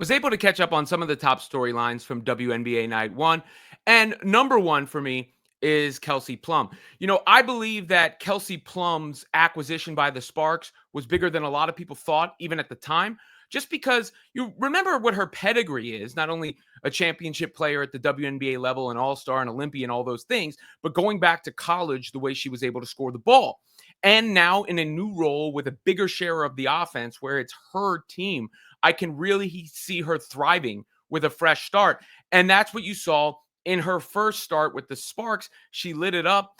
Was able to catch up on some of the top storylines from WNBA Night 1. And number one for me is Kelsey Plum. I believe that Kelsey Plum's acquisition by the Sparks was bigger than a lot of people thought, even at the time, just because you remember what her pedigree is, not only a championship player at the WNBA level, an all-star, an Olympian, all those things, but going back to college, the way she was able to score the ball. And now in a new role with a bigger share of the offense where it's her team, I can really see her thriving with a fresh start. And that's what you saw in her first start with the Sparks. She lit it up.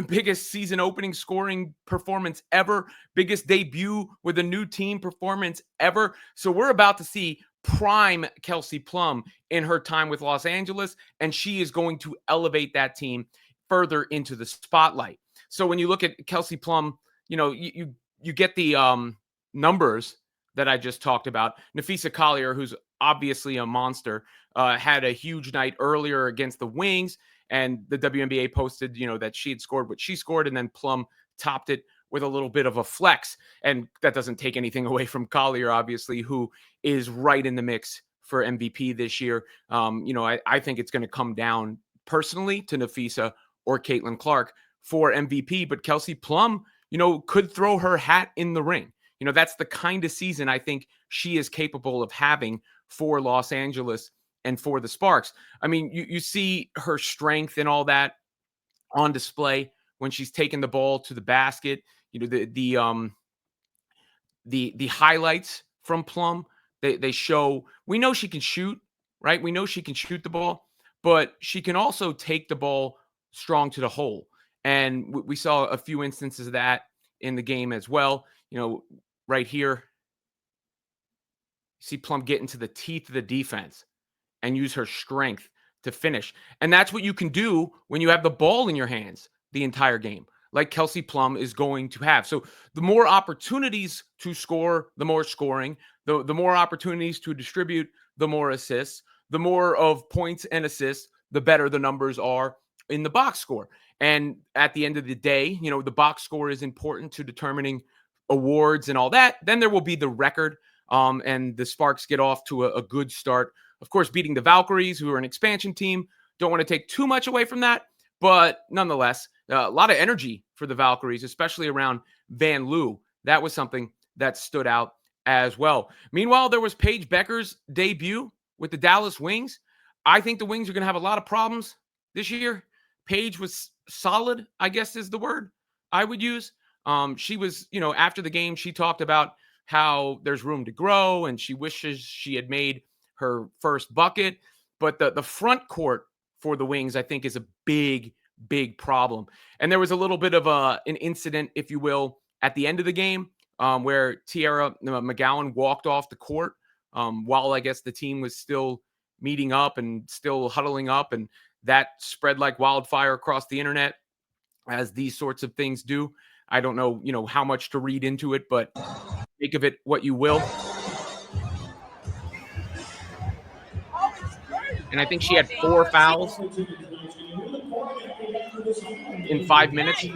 Biggest season opening scoring performance ever. Biggest debut with a new team performance ever. So we're about to see prime Kelsey Plum in her time with Los Angeles, and she is going to elevate that team further into the spotlight. So when you look at Kelsey Plum, you get the numbers that I just talked about. Napheesa Collier, who's obviously a monster, had a huge night earlier against the Wings, and the WNBA posted, that she had scored what she scored, and then Plum topped it with a little bit of a flex. And that doesn't take anything away from Collier, obviously, who is right in the mix for MVP this year. I think it's going to come down personally to Napheesa or Caitlin Clark for MVP, but Kelsey Plum, could throw her hat in the ring. That's the kind of season I think she is capable of having for Los Angeles and for the Sparks. I mean, you see her strength and all that on display when she's taking the ball to the basket. The highlights from Plum, they show, we know she can shoot, right? We know she can shoot the ball, but she can also take the ball strong to the hole. And we saw a few instances of that in the game as well. Right here, see Plum get into the teeth of the defense and use her strength to finish. And that's what you can do when you have the ball in your hands the entire game, like Kelsey Plum is going to have. So the more opportunities to score, the more scoring, the more opportunities to distribute, the more assists, the more of points and assists, the better the numbers are in the box score. And at the end of the day, the box score is important to determining awards and all that. Then there will be the record, and the Sparks get off to a good start. Of course, beating the Valkyries, who are an expansion team. Don't want to take too much away from that, but nonetheless, a lot of energy for the Valkyries, especially around Van Loo. That was something that stood out as well. Meanwhile, there was Paige Becker's debut with the Dallas Wings. I think the Wings are going to have a lot of problems this year. Paige was solid, I guess is the word I would use. She was, after the game, she talked about how there's room to grow and she wishes she had made her first bucket. But the front court for the Wings, I think, is a big, big problem. And there was a little bit of an incident, if you will, at the end of the game where Tiara McGowan walked off the court while I guess the team was still meeting up and still huddling up. And that spread like wildfire across the internet, as these sorts of things do. I don't know, how much to read into it, but make of it what you will. And I think she had 4 fouls in 5 minutes.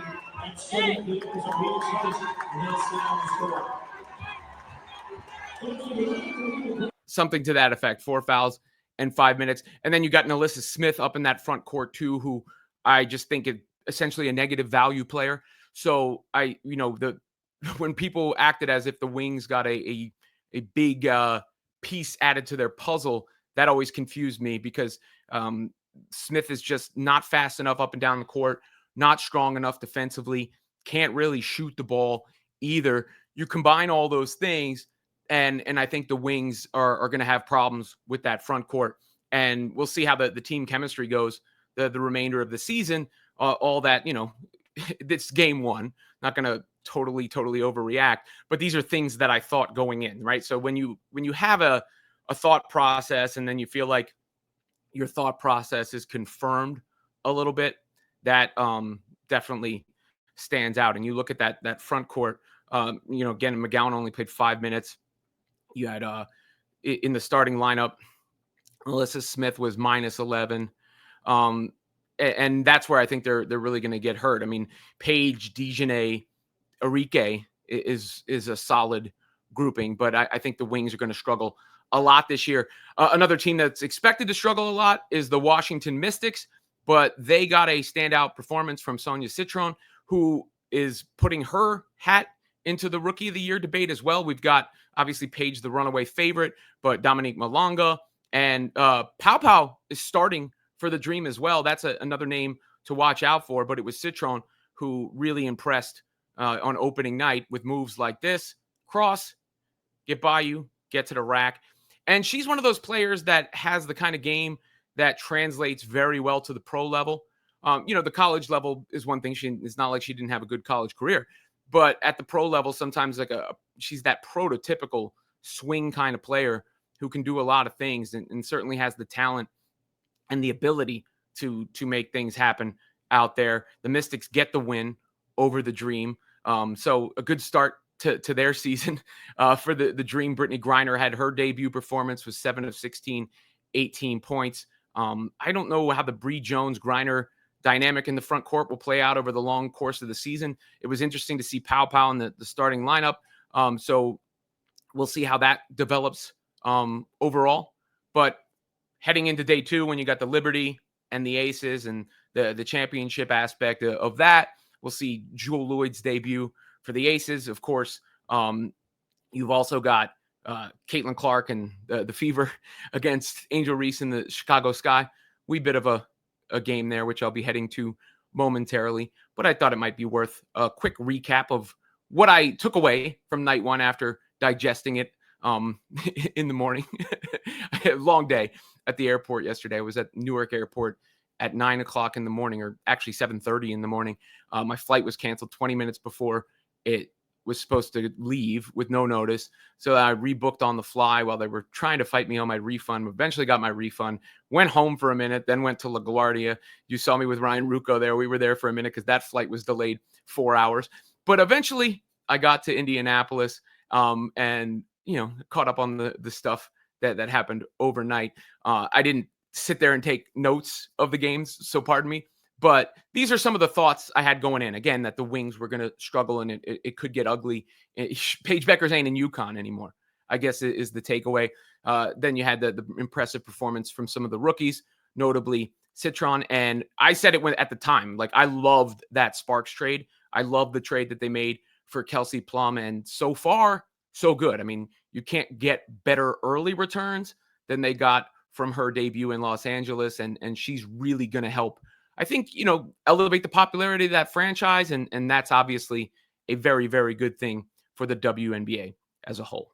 Something to that effect, 4 fouls in 5 minutes. And then you got Nalissa Smith up in that front court too, who I just think is essentially a negative value player. So when people acted as if the Wings got a big piece added to their puzzle, that always confused me because Smith is just not fast enough up and down the court, not strong enough defensively, can't really shoot the ball either. You combine all those things, and I think the Wings are going to have problems with that front court. And we'll see how the team chemistry goes the remainder of the season. All that, it's game one. Not going to totally overreact, but these are things that I thought going in, right? So when you have a thought process and then you feel like your thought process is confirmed a little bit, that definitely stands out. And you look at that front court, again, McGowan only played 5 minutes. You had in the starting lineup, Nalissa Smith was minus 11. And that's where I think they're really going to get hurt. I mean, Paige, Dejanay, Arike is a solid grouping, but I think the Wings are going to struggle a lot this year. Another team that's expected to struggle a lot is the Washington Mystics, but they got a standout performance from Sonia Citron, who is putting her hat into the Rookie of the Year debate as well. We've got obviously Paige, the runaway favorite, but Dominique Malonga and Pau Pau is starting for the Dream as well. That's another name to watch out for, but it was Citron who really impressed on opening night with moves like this: cross, get by you, get to the rack. And she's one of those players that has the kind of game that translates very well to the pro level. The college level is one thing. It's not like she didn't have a good college career, but at the pro level, sometimes she's that prototypical swing kind of player who can do a lot of things and certainly has the talent and the ability to make things happen out there. The Mystics get the win over the Dream. So a good start to their season for the Dream. Brittany Griner had her debut performance, was 7 of 16, 18 points. I don't know how the Bree Jones-Griner dynamic in the front court will play out over the long course of the season. It was interesting to see Pau Pau in the starting lineup. So we'll see how that develops overall. But heading into day 2, when you got the Liberty and the Aces and the championship aspect of that, we'll see Jewel Lloyd's debut for the Aces. Of course, you've also got Caitlin Clark and the Fever against Angel Reese in the Chicago Sky. Wee bit of a game there, which I'll be heading to momentarily. But I thought it might be worth a quick recap of what I took away from night 1 after digesting it in the morning. I had a long day at the airport yesterday. I was at Newark Airport at 9 o'clock in the morning, or actually 7:30 in the morning. My flight was canceled 20 minutes before it was supposed to leave with no notice. So I rebooked on the fly while they were trying to fight me on my refund. Eventually got my refund, went home for a minute, then went to LaGuardia. You saw me with Ryan Rucco there. We were there for a minute because that flight was delayed 4 hours. But eventually I got to Indianapolis and, caught up on the stuff that happened overnight. I didn't sit there and take notes of the games, so pardon me. But these are some of the thoughts I had going in. Again, that the Wings were going to struggle and it could get ugly. Paige Beckers ain't in UConn anymore, I guess, is the takeaway. Then you had the impressive performance from some of the rookies, notably Citron. And I said it at the time, like, I loved that Sparks trade. I love the trade that they made for Kelsey Plum. And so far, so good. I mean, you can't get better early returns than they got from her debut in Los Angeles. And she's really going to help, I think, elevate the popularity of that franchise. And that's obviously a very, very good thing for the WNBA as a whole.